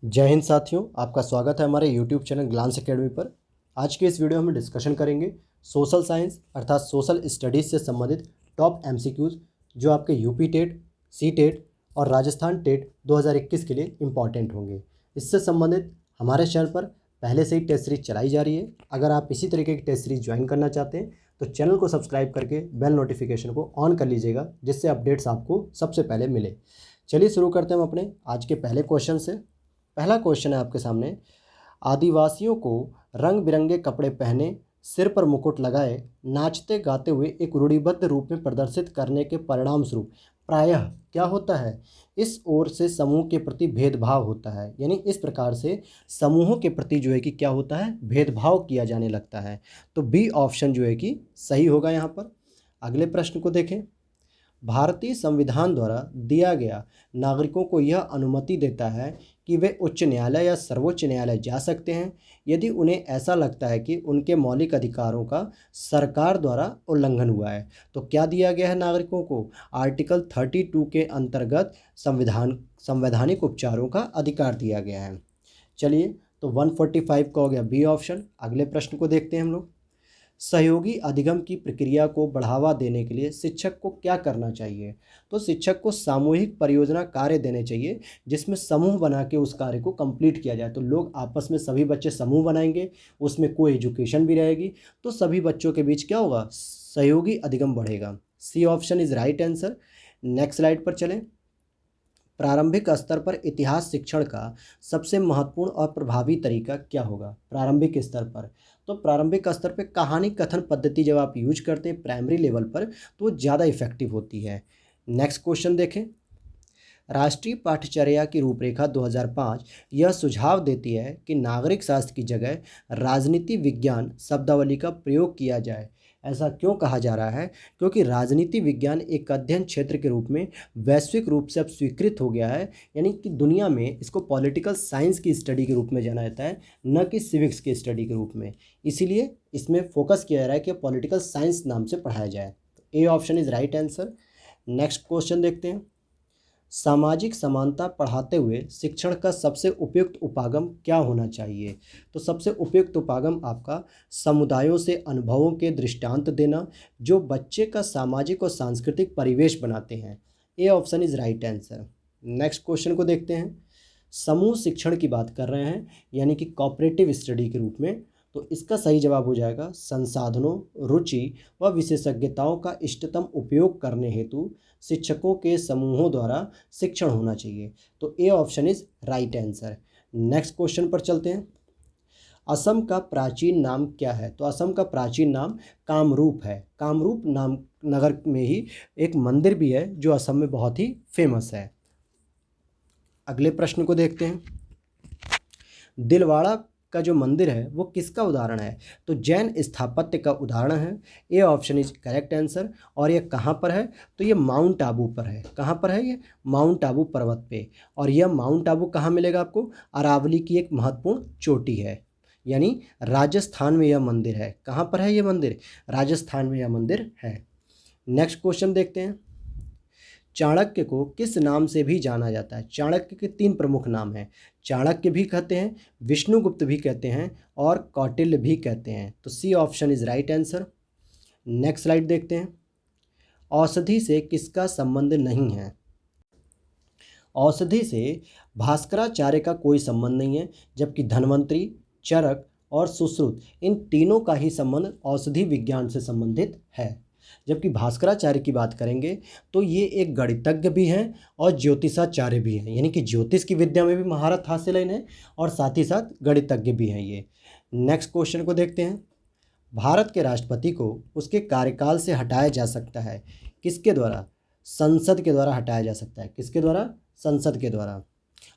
जय हिंद साथियों, आपका स्वागत है हमारे यूट्यूब चैनल ग्लांस एकेडमी पर। आज के इस वीडियो में हम डिस्कशन करेंगे सोशल साइंस अर्थात सोशल स्टडीज़ से संबंधित टॉप एमसीक्यूज़ जो आपके यूपी टेट, सी टेट और राजस्थान टेट 2021 के लिए इम्पॉर्टेंट होंगे। इससे संबंधित हमारे चैनल पर पहले से ही टेस्ट सीरीज चलाई जा रही है। अगर आप इसी तरीके की टेस्ट सीरीज ज्वाइन करना चाहते हैं तो चैनल को सब्सक्राइब करके बेल नोटिफिकेशन को ऑन कर लीजिएगा, जिससे अपडेट्स आपको सबसे पहले मिले। चलिए शुरू करते हैं हम अपने आज के पहले क्वेश्चन से। पहला क्वेश्चन है आपके सामने। आदिवासियों को रंग बिरंगे कपड़े पहने, सिर पर मुकुट लगाए, नाचते गाते हुए एक रूढ़िबद्ध रूप में प्रदर्शित करने के परिणाम स्वरूप प्रायः क्या होता है? इस ओर से समूह के प्रति भेदभाव होता है। यानी इस प्रकार से समूहों के प्रति जो है कि क्या होता है, भेदभाव किया जाने लगता है। तो बी ऑप्शन जो है कि सही होगा यहाँ पर। अगले प्रश्न को देखें। भारतीय संविधान द्वारा दिया गया नागरिकों को यह अनुमति देता है कि वे उच्च न्यायालय या सर्वोच्च न्यायालय जा सकते हैं यदि उन्हें ऐसा लगता है कि उनके मौलिक अधिकारों का सरकार द्वारा उल्लंघन हुआ है। तो क्या दिया गया है नागरिकों को? आर्टिकल 32 के अंतर्गत संवैधानिक उपचारों का अधिकार दिया गया है। चलिए, तो 145 का हो गया बी ऑप्शन। अगले प्रश्न को देखते हैं हम लोग। सहयोगी अधिगम की प्रक्रिया को बढ़ावा देने के लिए शिक्षक को क्या करना चाहिए? तो शिक्षक को सामूहिक परियोजना कार्य देने चाहिए, जिसमें समूह बना के उस कार्य को कंप्लीट किया जाए। तो लोग आपस में सभी बच्चे समूह बनाएंगे, उसमें को एजुकेशन भी रहेगी, तो सभी बच्चों के बीच क्या होगा? सहयोगी अधिगम बढ़ेगा। C option is right answer. Next slide पर चलें। प्रारंभिक स्तर पर इतिहास शिक्षण का सबसे महत्वपूर्ण और प्रभावी तरीका क्या होगा? प्रारंभिक स्तर पर, तो प्रारंभिक स्तर पर कहानी कथन पद्धति जब आप यूज करते हैं प्राइमरी लेवल पर, तो ज़्यादा इफेक्टिव होती है। नेक्स्ट क्वेश्चन देखें। राष्ट्रीय पाठ्यचर्या की रूपरेखा 2005 यह सुझाव देती है कि नागरिक शास्त्र की जगह राजनीति विज्ञान शब्दावली का प्रयोग किया जाए। ऐसा क्यों कहा जा रहा है? क्योंकि राजनीति विज्ञान एक अध्ययन क्षेत्र के रूप में वैश्विक रूप से अब स्वीकृत हो गया है। यानी कि दुनिया में इसको पॉलिटिकल साइंस की स्टडी के रूप में जाना जाता है, न कि सिविक्स की स्टडी के रूप में। इसीलिए इसमें फोकस किया जा रहा है कि पॉलिटिकल साइंस नाम से पढ़ाया जाए। A option is right answer. Next question देखते हैं। सामाजिक समानता पढ़ाते हुए शिक्षण का सबसे उपयुक्त उपागम क्या होना चाहिए? तो सबसे उपयुक्त उपागम आपका समुदायों से अनुभवों के दृष्टांत देना, जो बच्चे का सामाजिक और सांस्कृतिक परिवेश बनाते हैं। A option is right answer. Next question को देखते हैं। समूह शिक्षण की बात कर रहे हैं, यानी कि कोऑपरेटिव स्टडी के रूप में। तो इसका सही जवाब हो जाएगा संसाधनों, रुचि व विशेषज्ञताओं का इष्टतम उपयोग करने हेतु शिक्षकों के समूहों द्वारा शिक्षण होना चाहिए। तो A option is right answer. Next question पर चलते हैं। असम का प्राचीन नाम क्या है? तो असम का प्राचीन नाम कामरूप है। कामरूप नाम नगर में ही एक मंदिर भी है जो असम में बहुत ही फेमस है। अगले प्रश्न को देखते हैं। दिलवाड़ा का जो मंदिर है वो किसका उदाहरण है? तो जैन स्थापत्य का उदाहरण है। A option is correct answer. और ये कहाँ पर है? तो ये माउंट आबू पर है। कहाँ पर है ये? माउंट आबू पर्वत पे। और यह माउंट आबू कहाँ मिलेगा आपको? अरावली की एक महत्वपूर्ण चोटी है, यानी राजस्थान में यह मंदिर है। कहाँ पर है ये मंदिर? राजस्थान में यह मंदिर है। नेक्स्ट क्वेश्चन देखते हैं। चाणक्य को किस नाम से भी जाना जाता है? चाणक्य के 3 प्रमुख नाम हैं। चाणक्य भी कहते हैं, विष्णुगुप्त भी कहते हैं और कौटिल्य भी कहते हैं। तो C option is right answer. Next slide देखते हैं। औषधि से किसका संबंध नहीं है? औषधि से भास्कराचार्य का कोई संबंध नहीं है, जबकि धन्वंतरी, चरक और सुश्रुत इन तीनों का ही संबंध औषधि विज्ञान से संबंधित है। जबकि भास्कराचार्य की बात करेंगे तो ये एक गणितज्ञ भी हैं और ज्योतिषाचार्य भी हैं, यानी कि ज्योतिष की विद्या में भी महारत हासिल है इन्हें, और साथ ही साथ गणितज्ञ भी हैं ये। नेक्स्ट क्वेश्चन को देखते हैं। भारत के राष्ट्रपति को उसके कार्यकाल से हटाया जा सकता है किसके द्वारा? संसद के द्वारा हटाया जा सकता है। किसके द्वारा? संसद के द्वारा।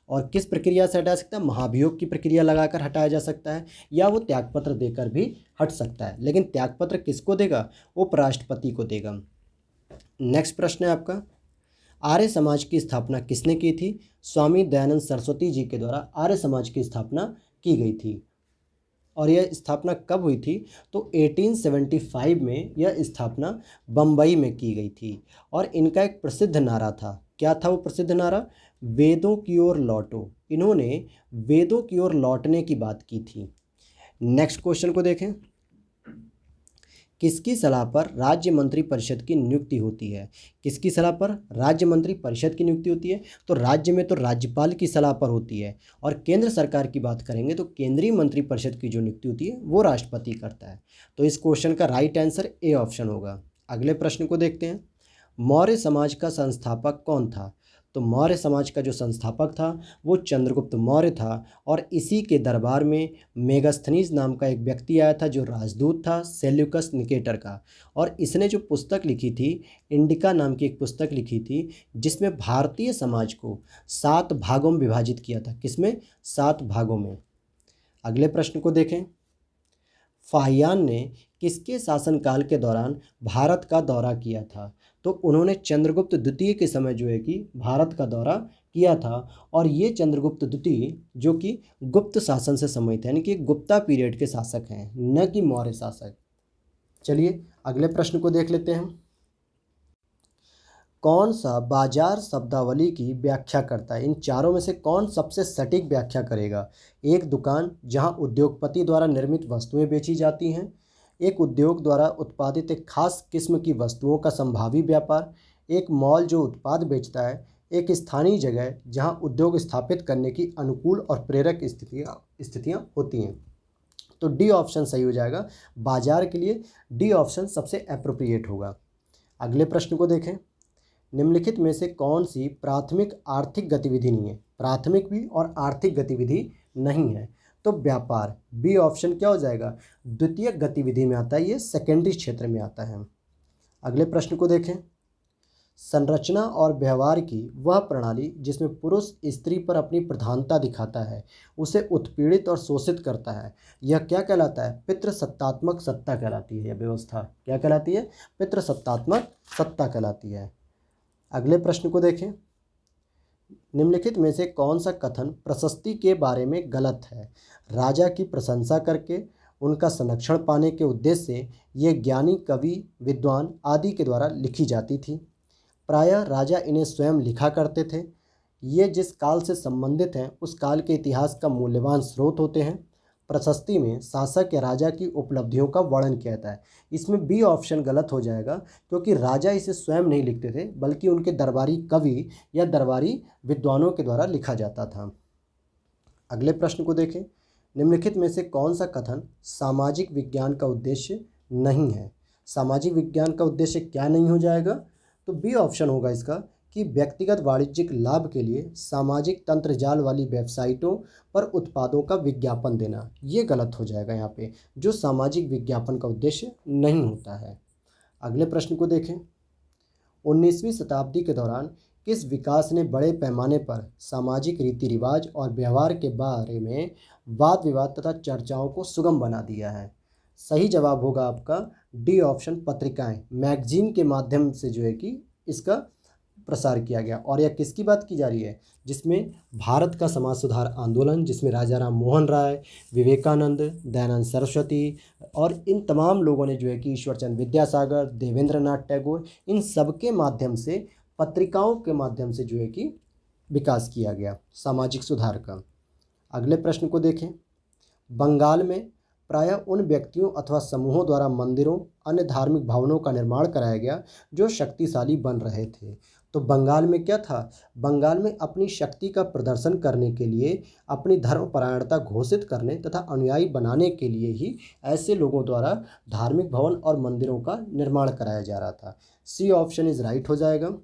और किस प्रक्रिया से हटा सकता है? महाभियोग की प्रक्रिया लगाकर हटाया जा सकता है, या वो त्यागपत्र देकर भी हट सकता है। लेकिन त्यागपत्र किसको देगा? उपराष्ट्रपति को देगा। नेक्स्ट प्रश्न है आपका। आर्य समाज की स्थापना किसने की थी? स्वामी दयानंद सरस्वती जी के द्वारा आर्य समाज की स्थापना की गई थी। और यह स्थापना कब हुई थी? तो 1875 में यह स्थापना बम्बई में की गई थी। और इनका एक प्रसिद्ध नारा था। क्या था वो प्रसिद्ध नारा? वेदों की ओर लौटो। इन्होंने वेदों की ओर लौटने की बात की थी। नेक्स्ट क्वेश्चन को देखें। किसकी सलाह पर राज्य मंत्री परिषद की नियुक्ति होती है? किसकी सलाह पर राज्य मंत्री परिषद की नियुक्ति होती है? तो राज्य में तो राज्यपाल की सलाह पर होती है, और केंद्र सरकार की बात करेंगे तो केंद्रीय मंत्री परिषद की जो नियुक्ति होती है वो राष्ट्रपति करता है। तो इस क्वेश्चन का राइट आंसर ए ऑप्शन होगा। अगले प्रश्न को देखते हैं। मौर्य समाज का संस्थापक कौन था? तो मौर्य समाज का जो संस्थापक था वो चंद्रगुप्त मौर्य था, और इसी के दरबार में मेगास्थनीज नाम का एक व्यक्ति आया था जो राजदूत था सेल्यूकस निकेटर का, और इसने जो पुस्तक लिखी थी, इंडिका नाम की एक पुस्तक लिखी थी, जिसमें भारतीय समाज को 7 भागों में विभाजित किया था। किसमें? 7 भागों में। अगले प्रश्न को देखें। फाहियान ने किसके शासनकाल के दौरान भारत का दौरा किया था? तो उन्होंने चंद्रगुप्त द्वितीय के समय जो है कि भारत का दौरा किया था, और ये चंद्रगुप्त द्वितीय जो कि गुप्त शासन से संबंधित है, यानी कि गुप्ता पीरियड के शासक हैं, न कि मौर्य शासक। चलिए अगले प्रश्न को देख लेते हैं। कौन सा बाजार शब्दावली की व्याख्या करता है? इन चारों में से कौन सबसे सटीक व्याख्या करेगा? एक दुकान जहां उद्योगपति द्वारा निर्मित वस्तुएं बेची जाती हैं, एक उद्योग द्वारा उत्पादित एक खास किस्म की वस्तुओं का संभावी व्यापार, एक मॉल जो उत्पाद बेचता है, एक स्थानीय जगह जहां उद्योग स्थापित करने की अनुकूल और प्रेरक स्थितियां होती हैं। तो डी ऑप्शन सही हो जाएगा। बाजार के लिए डी ऑप्शन सबसे एप्रोप्रिएट होगा। अगले प्रश्न को देखें। निम्नलिखित में से कौन सी प्राथमिक आर्थिक गतिविधि नहीं है? प्राथमिक भी और आर्थिक गतिविधि नहीं है, तो व्यापार, बी ऑप्शन क्या हो जाएगा? द्वितीयक गतिविधि में आता है, ये सेकेंडरी क्षेत्र में आता है। अगले प्रश्न को देखें। संरचना और व्यवहार की वह प्रणाली जिसमें पुरुष स्त्री पर अपनी प्रधानता दिखाता है, उसे उत्पीड़ित और शोषित करता है, यह क्या कहलाता है? पितृसत्तात्मक सत्ता कहलाती है। यह व्यवस्था क्या कहलाती है? पितृसत्तात्मक सत्ता कहलाती है। अगले प्रश्न को देखें। निम्नलिखित में से कौन सा कथन प्रशस्ति के बारे में गलत है? राजा की प्रशंसा करके उनका संरक्षण पाने के उद्देश्य से ये ज्ञानी, कवि, विद्वान आदि के द्वारा लिखी जाती थी। प्रायः राजा इन्हें स्वयं लिखा करते थे। ये जिस काल से संबंधित हैं उस काल के इतिहास का मूल्यवान स्रोत होते हैं। प्रशस्ति में शासक या राजा की उपलब्धियों का वर्णन किया जाता है। इसमें बी ऑप्शन गलत हो जाएगा, क्योंकि राजा इसे स्वयं नहीं लिखते थे, बल्कि उनके दरबारी कवि या दरबारी विद्वानों के द्वारा लिखा जाता था। अगले प्रश्न को देखें। निम्नलिखित में से कौन सा कथन सामाजिक विज्ञान का उद्देश्य नहीं है? सामाजिक विज्ञान का उद्देश्य क्या नहीं हो जाएगा? तो बी ऑप्शन होगा इसका, कि व्यक्तिगत वाणिज्यिक लाभ के लिए सामाजिक तंत्र जाल वाली वेबसाइटों पर उत्पादों का विज्ञापन देना। ये गलत हो जाएगा यहाँ पे, जो सामाजिक विज्ञापन का उद्देश्य नहीं होता है। अगले प्रश्न को देखें। 19वीं शताब्दी के दौरान किस विकास ने बड़े पैमाने पर सामाजिक रीति रिवाज और व्यवहार के बारे में वाद विवाद तथा चर्चाओं को सुगम बना दिया है? सही जवाब होगा आपका डी ऑप्शन, पत्रिकाएं, मैगजीन के माध्यम से जो है कि इसका प्रसार किया गया। और यह किसकी बात की जा रही है? जिसमें भारत का समाज सुधार आंदोलन, जिसमें राजा राम मोहन राय, विवेकानंद, दयानंद सरस्वती और इन तमाम लोगों ने जो है कि ईश्वरचंद्र विद्यासागर, देवेंद्रनाथ टैगोर, इन सब के माध्यम से, पत्रिकाओं के माध्यम से जो है कि विकास किया गया सामाजिक सुधार का। अगले प्रश्न को देखें। बंगाल में प्रायः उन व्यक्तियों अथवा समूहों द्वारा मंदिरों, अन्य धार्मिक भवनों का निर्माण कराया गया जो शक्तिशाली बन रहे थे। तो बंगाल में क्या था? बंगाल में अपनी शक्ति का प्रदर्शन करने के लिए, अपनी धर्मपरायणता घोषित करने तथा अनुयायी बनाने के लिए ही ऐसे लोगों द्वारा धार्मिक भवन और मंदिरों का निर्माण कराया जा रहा था। सी ऑप्शन इज राइट हो जाएगा।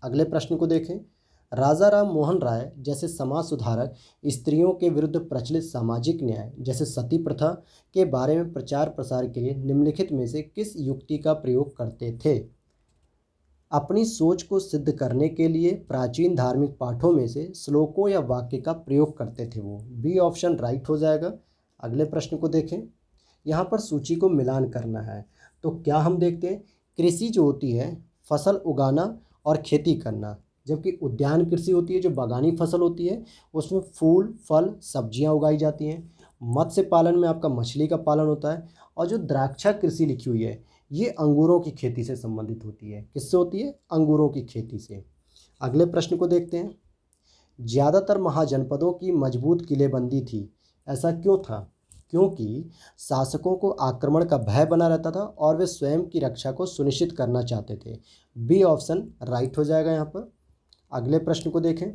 अगले प्रश्न को देखें। राजा राम मोहन राय जैसे समाज सुधारक स्त्रियों के विरुद्ध प्रचलित सामाजिक न्याय जैसे सती प्रथा के बारे में प्रचार प्रसार के लिए निम्नलिखित में से किस युक्ति का प्रयोग करते थे? अपनी सोच को सिद्ध करने के लिए प्राचीन धार्मिक पाठों में से श्लोकों या वाक्य का प्रयोग करते थे वो। बी ऑप्शन राइट हो जाएगा। अगले प्रश्न को देखें। यहाँ पर सूची को मिलान करना है, तो क्या हम देखते हैं, कृषि जो होती है फसल उगाना और खेती करना, जबकि उद्यान कृषि होती है जो बागानी फसल होती है, उसमें फूल, फल, सब्जियां उगाई जाती हैं। मत्स्य पालन में आपका मछली का पालन होता है, और जो द्राक्षा कृषि लिखी हुई है ये अंगूरों की खेती से संबंधित होती है। किससे होती है? अंगूरों की खेती से। अगले प्रश्न को देखते हैं। ज़्यादातर महाजनपदों की मजबूत किलेबंदी थी। ऐसा क्यों था? क्योंकि शासकों को आक्रमण का भय बना रहता था और वे स्वयं की रक्षा को सुनिश्चित करना चाहते थे। बी ऑप्शन राइट हो जाएगा यहाँ पर। अगले प्रश्न को देखें।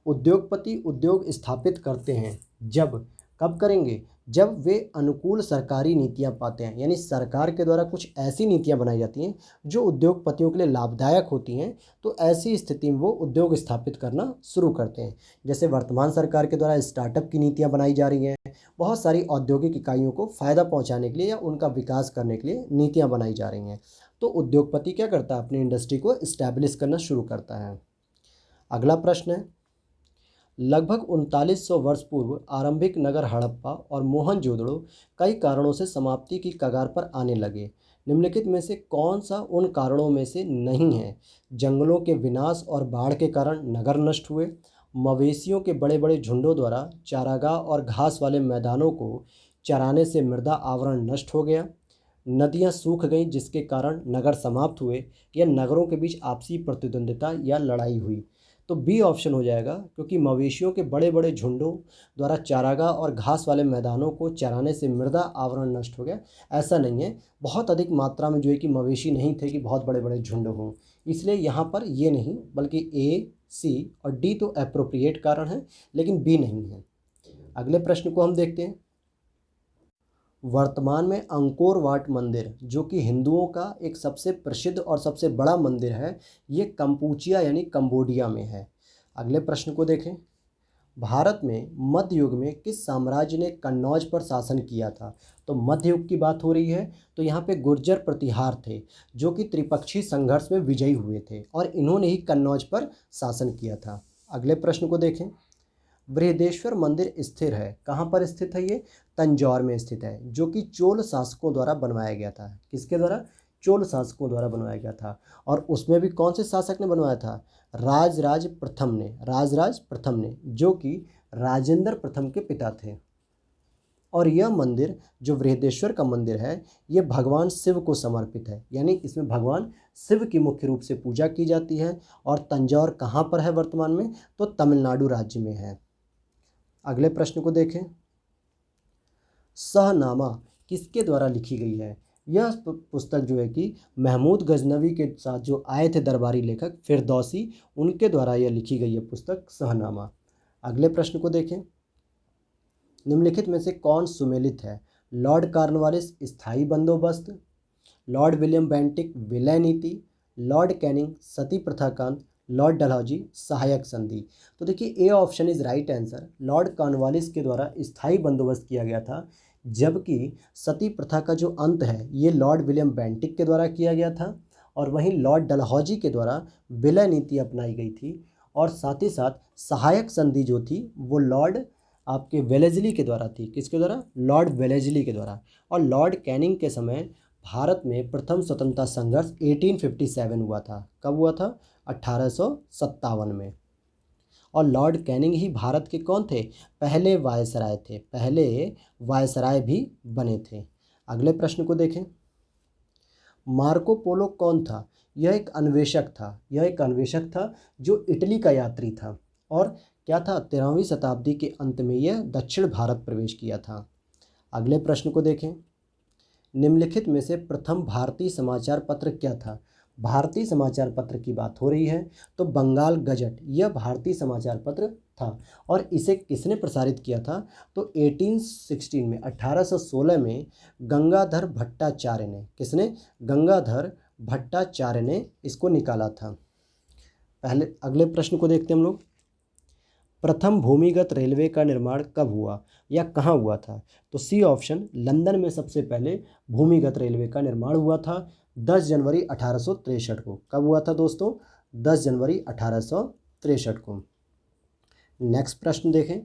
उद्योगपति उद्योग स्थापित करते हैं जब, कब करेंगे? जब वे अनुकूल सरकारी नीतियां पाते हैं, यानी सरकार के द्वारा कुछ ऐसी नीतियां बनाई जाती हैं जो उद्योगपतियों के लिए लाभदायक होती हैं, तो ऐसी स्थिति में वो उद्योग स्थापित करना शुरू करते हैं। जैसे वर्तमान सरकार के द्वारा स्टार्टअप की नीतियां बनाई जा रही हैं, बहुत सारी औद्योगिक इकाइयों को फ़ायदा पहुंचाने के लिए या उनका विकास करने के लिए नीतियाँ बनाई जा रही हैं। तो उद्योगपति क्या करता है? अपनी इंडस्ट्री को इस्टेब्लिश करना शुरू करता है। अगला प्रश्न है, लगभग 3900 वर्ष पूर्व आरंभिक नगर हड़प्पा और मोहनजोदड़ो कई कारणों से समाप्ति की कगार पर आने लगे। निम्नलिखित में से कौन सा उन कारणों में से नहीं है? जंगलों के विनाश और बाढ़ के कारण नगर नष्ट हुए, मवेशियों के बड़े बड़े झुंडों द्वारा चारागाह और घास वाले मैदानों को चराने से मृदा आवरण नष्ट हो गया, नदियां सूख गईं जिसके कारण नगर समाप्त हुए, या नगरों के बीच आपसी प्रतिद्वंदिता या लड़ाई हुई। तो बी ऑप्शन हो जाएगा, क्योंकि मवेशियों के बड़े बड़े झुंडों द्वारा चारागाह और घास वाले मैदानों को चराने से मृदा आवरण नष्ट हो गया। ऐसा नहीं है, बहुत अधिक मात्रा में जो है कि मवेशी नहीं थे कि बहुत बड़े बड़े झुंड हों, इसलिए यहाँ पर ये नहीं, बल्कि ए, सी और डी तो एप्रोप्रिएट कारण है, लेकिन बी नहीं है। अगले प्रश्न को हम देखते हैं। वर्तमान में अंकोर वाट मंदिर, जो कि हिंदुओं का एक सबसे प्रसिद्ध और सबसे बड़ा मंदिर है, ये कंपूचिया यानी कंबोडिया में है। अगले प्रश्न को देखें। भारत में मध्य युग में किस साम्राज्य ने कन्नौज पर शासन किया था? तो मध्य युग की बात हो रही है, तो यहाँ पे गुर्जर प्रतिहार थे जो कि त्रिपक्षीय संघर्ष में विजयी हुए थे और इन्होंने ही कन्नौज पर शासन किया था। अगले प्रश्न को देखें। बृहदेश्वर मंदिर स्थिर है, कहाँ पर स्थित है? ये तंजौर में स्थित है, जो कि चोल शासकों द्वारा बनवाया गया था। किसके द्वारा? चोल शासकों द्वारा बनवाया गया था। और उसमें भी कौन से शासक ने बनवाया था? राजराज प्रथम ने, जो कि राजेंद्र प्रथम के पिता थे। और यह मंदिर जो बृहदेश्वर का मंदिर है, ये भगवान शिव को समर्पित है, यानी इसमें भगवान शिव की मुख्य रूप से पूजा की जाती है। और तंजौर कहाँ पर है वर्तमान में? तो तमिलनाडु राज्य में है। अगले प्रश्न को देखें। शाहनामा किसके द्वारा लिखी गई है? यह पुस्तक जो है कि महमूद गजनवी के साथ जो आए थे दरबारी लेखक फिरदौसी, उनके द्वारा यह लिखी गई है पुस्तक शाहनामा। अगले प्रश्न को देखें। निम्नलिखित में से कौन सुमेलित है? लॉर्ड कॉर्नवालिस स्थायी बंदोबस्त, लॉर्ड विलियम बेंटिक विलय नीति, लॉर्ड कैनिंग सती प्रथा कांड, लॉर्ड डलहौजी सहायक संधि। तो देखिए A option is right answer. Lord Cornwallis के द्वारा स्थायी बंदोबस्त किया गया था, जबकि सती प्रथा का जो अंत है ये लॉर्ड विलियम बेंटिक के द्वारा किया गया था, और वहीं लॉर्ड डलहौजी के द्वारा विलय नीति अपनाई गई थी। और साथ ही साथ सहायक संधि जो थी वो लॉर्ड आपके वेलेजली के द्वारा थी। किसके द्वारा? लॉर्ड वेलेजली के द्वारा। और लॉर्ड कैनिंग के समय भारत में प्रथम स्वतंत्रता संघर्ष 1857 हुआ था। कब हुआ था? 1857 में। और लॉर्ड कैनिंग ही भारत के कौन थे? पहले वायसराय थे, पहले वायसराय भी बने थे। अगले प्रश्न को देखें। मार्को पोलो कौन था? यह एक अन्वेषक था जो इटली का यात्री था, और क्या था? 13वीं शताब्दी के अंत में यह दक्षिण भारत प्रवेश किया था। अगले प्रश्न को देखें। निम्नलिखित में से प्रथम भारतीय समाचार पत्र क्या था? भारतीय समाचार पत्र की बात हो रही है, तो बंगाल गजट यह भारतीय समाचार पत्र था। और इसे किसने प्रसारित किया था? तो 1816 में 1816 में गंगाधर भट्टाचार्य ने, किसने? गंगाधर भट्टाचार्य ने इसको निकाला था। पहले अगले प्रश्न को देखते हैं हम लोग। प्रथम भूमिगत रेलवे का निर्माण कब हुआ या कहाँ हुआ था? तो सी ऑप्शन, लंदन में सबसे पहले भूमिगत रेलवे का निर्माण हुआ था 10 जनवरी 1863 को। कब हुआ था दोस्तों? 10 जनवरी 1863 को। नेक्स्ट प्रश्न देखें।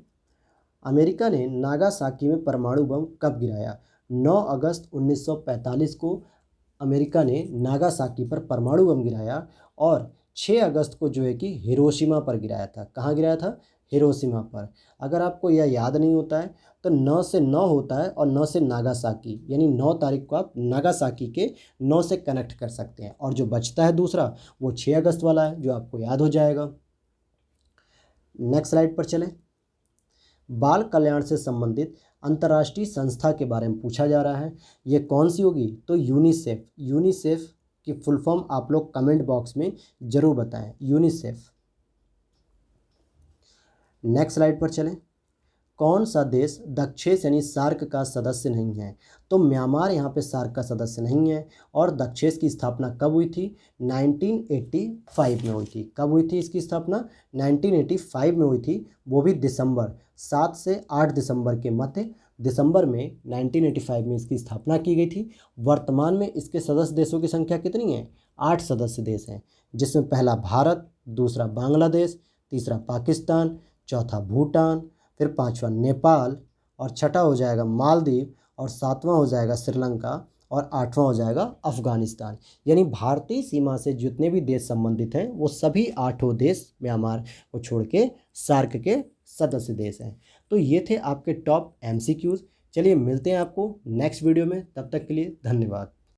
अमेरिका ने नागासाकी में परमाणु बम कब गिराया? 9 अगस्त 1945 को अमेरिका ने नागासाकी पर परमाणु बम गिराया, और 6 अगस्त को जो है कि हिरोशिमा पर गिराया था। कहाँ गिराया था? हिरोशिमा पर। अगर आपको यह याद नहीं होता है तो 9 से 9 होता है और 9 से नागासाकी, यानी 9 तारीख को आप नागासाकी के 9 से कनेक्ट कर सकते हैं। और जो बचता है दूसरा वो 6 अगस्त वाला है, जो आपको याद हो जाएगा। नेक्स्ट स्लाइड पर चलें। बाल कल्याण से संबंधित अंतर्राष्ट्रीय संस्था के बारे में पूछा जा रहा है। ये कौन सी होगी? तो यूनिसेफ। यूनिसेफ की फुल फॉर्म आप लोग कमेंट बॉक्स में जरूर बताएं, यूनिसेफ। नेक्स्ट स्लाइड पर चलें। कौन सा देश दक्षेस यानी सार्क का सदस्य नहीं है? तो म्यांमार यहाँ पे सार्क का सदस्य नहीं है। और दक्षेस की स्थापना कब हुई थी? 1985 में हुई थी। कब हुई थी इसकी स्थापना? 1985 में हुई थी, वो भी दिसंबर 7 से 8 दिसंबर के मध्य दिसंबर में 1985 में इसकी स्थापना की गई थी। वर्तमान में इसके सदस्य देशों की संख्या कितनी है? 8 सदस्य देश हैं, जिसमें पहला भारत, दूसरा बांग्लादेश, तीसरा पाकिस्तान, चौथा भूटान, फिर पांचवा नेपाल, और छठा हो जाएगा मालदीव, और सातवां हो जाएगा श्रीलंका, और आठवां हो जाएगा अफगानिस्तान। यानी भारतीय सीमा से जितने भी देश संबंधित हैं वो सभी 8 देश म्यांमार को छोड़ के सार्क के सदस्य देश हैं। तो ये थे आपके टॉप MCQs। चलिए मिलते हैं आपको नेक्स्ट वीडियो में, तब तक के लिए धन्यवाद।